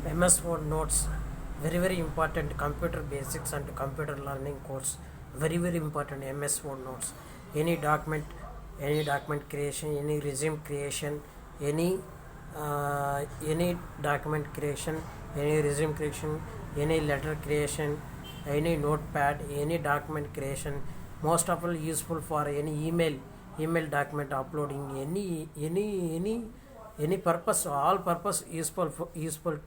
MS Word notes, very important computer basics and computer learning course. Very important MS Word notes. Any document, creation, any resume creation, any document creation, any resume creation, any letter creation, any notepad, any document creation. Most of all useful for any email document uploading, any purpose, all purpose useful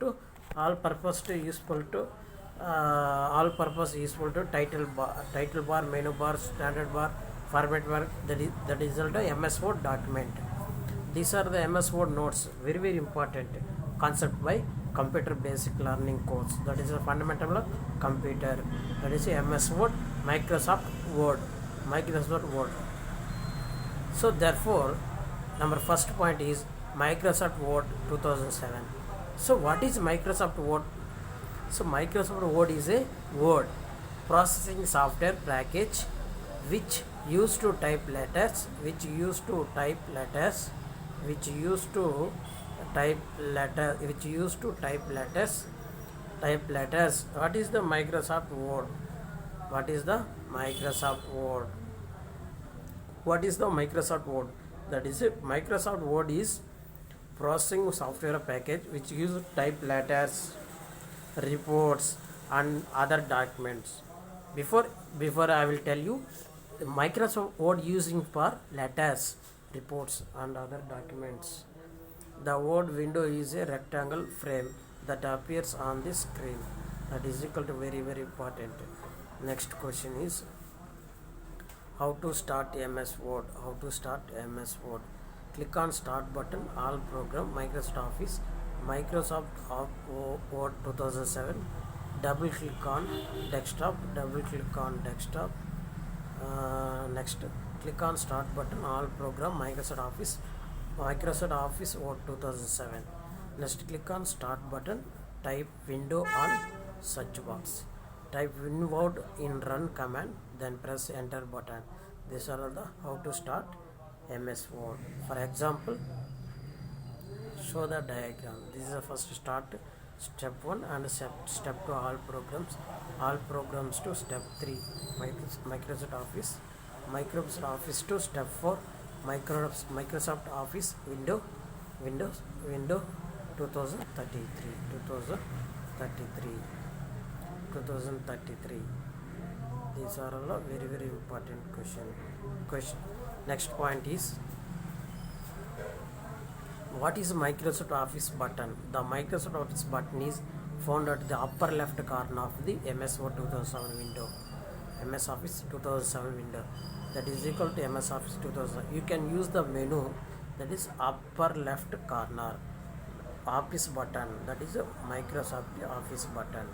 to all purpose to useful to title bar, menu bar, standard bar, format bar. That is the MS Word document. These are the MS Word notes, very important concept by computer basic learning course. That is a fundamental of computer. That is MS Word, Microsoft Word. So therefore, number first point is Microsoft Word 2007. So what is Microsoft Word? So Microsoft Word is a word processing software package which used to type letters, which used to type letters. What is the Microsoft Word? What is the Microsoft Word? That is it. Microsoft Word is processing software package which uses type letters, reports and other documents. Before I will tell you Microsoft Word using for letters, reports and other documents. The Word window is a rectangle frame that appears on the screen. That is equal to very important. Next question is how to start MS Word. Click on start button, all program, Microsoft Word 2007. Double click on desktop. Next, click on start button, all program, Microsoft Office Word 2007. Next, click on start button, type window on search box. Type winword in run command, then press enter button. These are the how to start MS Word. For example, show the diagram. This is the first start, step 1 and step 2 all programs to step 3 Microsoft Office to step 4 Microsoft Office Windows 2033. These are all very important question. Next point is what is Microsoft Office button? The Microsoft Office button is found at the upper left corner of the MS Word 2007 window. MS Office 2007 window. That is equal to MS Office 2000. You can use the menu that is upper left corner. Office button, that is a Microsoft Office button.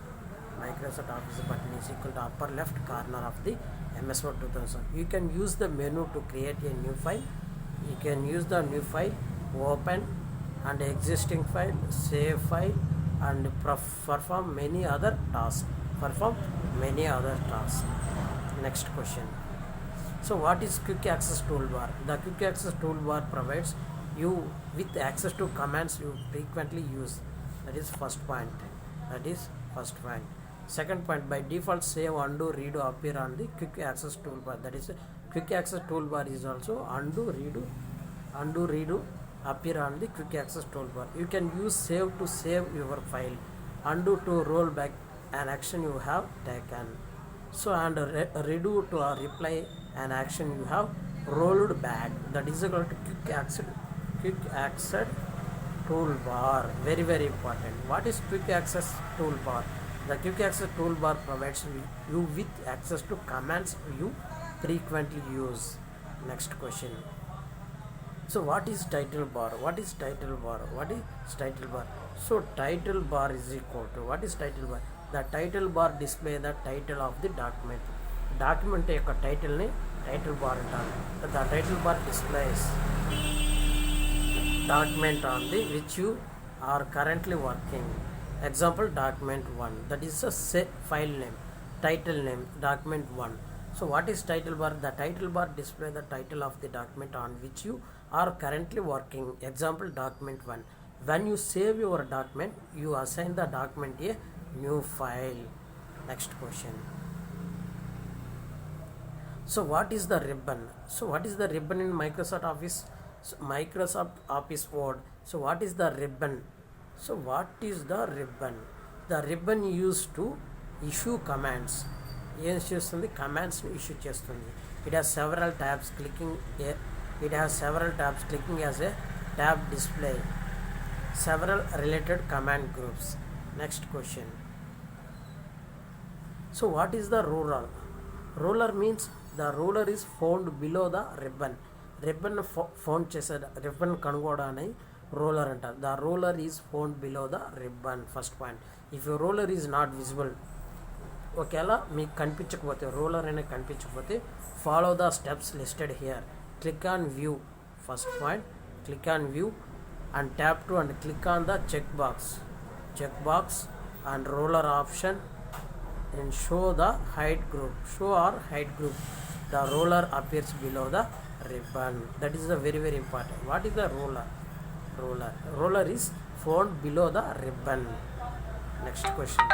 Microsoft Office button is equal to upper left corner of the MS Word 2000. You can use the menu to create a new file. You can use the new file, open and existing file, save file and perform many other tasks. Next question. So what is quick access toolbar? The quick access toolbar provides you with access to commands you frequently use. That is first point. Second point, by default save, undo, redo appear on the quick access toolbar. That is quick access toolbar is also undo, redo appear on the quick access toolbar. You can use save to save your file, undo to roll back an action you have taken. So and redo to reply an action you have rolled back. That is equal to quick access toolbar. Very important. What is quick access toolbar? The quick access toolbar provides you with access to commands you frequently use. Next question. So what is title bar? So title bar is equal to, what is title bar? The title bar display the title of the document. Document యొక్క title ని title bar అంటారు. The title bar displays document on the which you are currently working. Example, document 1. That is a file name, title name, document 1. So what is title bar? The title bar display the title of the document on which you are currently working. Example, document 1. When you save your document, you assign the document a new file. Next question. So what is the ribbon? So what is the ribbon in Microsoft Office? So Microsoft Office Word. So what is the ribbon? So what is the ribbon? The ribbon used to issue commands. ఏం చేస్తుంది? కమాండ్స్ని issue చేస్తుంది. It has several tabs. Clicking as a tab display several related command groups. Next question. So what is the ruler? Ruler means the ruler is found below the ribbon. Ribbon found చేసేది ribbon కనుగోడాన్ని ruler అంటారు. The ruler is found below the ribbon. First point. If your ruler is not visible, ఒకవేళ మీకు కనిపించకపోతే ruler అనేది కనిపించకపోతే follow the steps listed here. Click on view. First point, click on view and tap to and click on the checkbox and ruler option and show the height group. Show or height group. The ruler appears below the ribbon. That is the very important. What is the ruler? Ruler is found below the ribbon. Next question.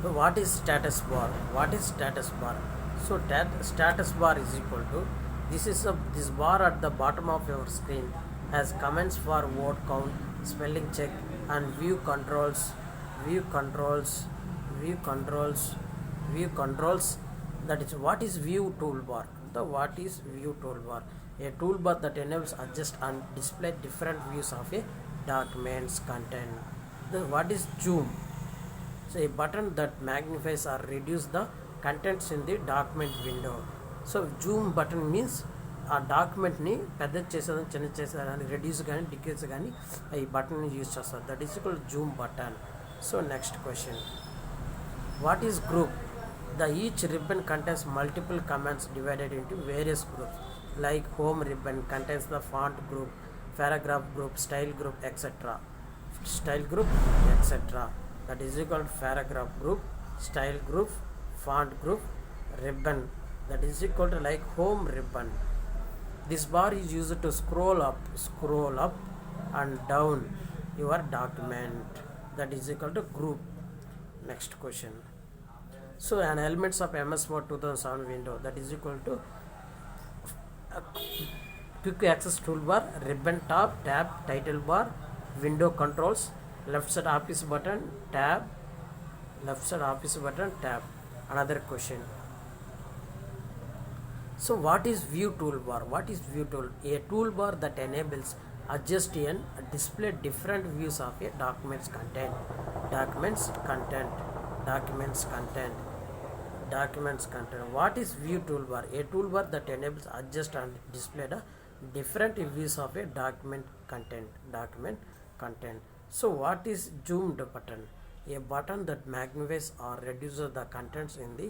So what is status bar? So status bar is equal to this bar at the bottom of your screen has comments for word count, spelling check and view controls. That is what is view toolbar. What is view toolbar? A toolbar that enables adjust and display different views of a document's content. What is zoom? So a button that magnifies or reduces the contents in the document window. So zoom button means ఆ డాక్యుమెంట్ని పెద్ద చేసేదని చిన్న చేసేదని reduce కానీ decrease కానీ ఈ బటన్ని use చేస్తారు. That is equal Zoom button. So next question. What is group? The each ribbon contains multiple commands divided into various groups. Like home ribbon contains the font group, paragraph group, style group, etc. That is equal to paragraph group, style group, font group, ribbon. That is equal to like home ribbon. This bar is used to scroll up and down your document. That is equal to group. Next question. So an elements of MS Word 2007 window, that is equal to quick access toolbar, ribbon tab, title bar, window controls, left side office button, tab. Another question. So what is view toolbar? A toolbar that enables adjust and display different views of a document's content. What is view toolbar? A toolbar that enables adjust and display the different views of a document content. So what is zoomed button? A button that magnifies or reduces the contents in the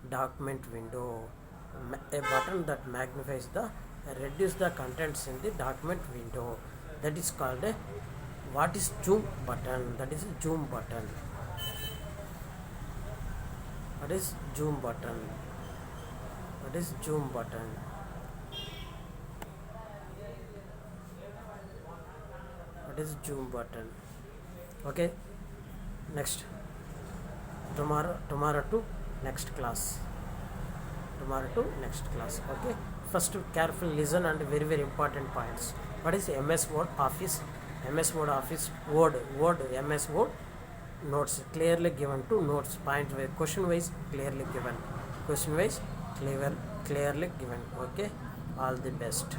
document window. A button that magnifies reduce the contents in the document window. That is called a what is zoom button? That is zoom button. What is zoom button? Okay. Next. Tomorrow to next class. Okay. First, carefully listen and very important points. What is MS Word Office? Word, MS Word notes clearly given to notes point wise, question wise clearly given. Okay. All the best.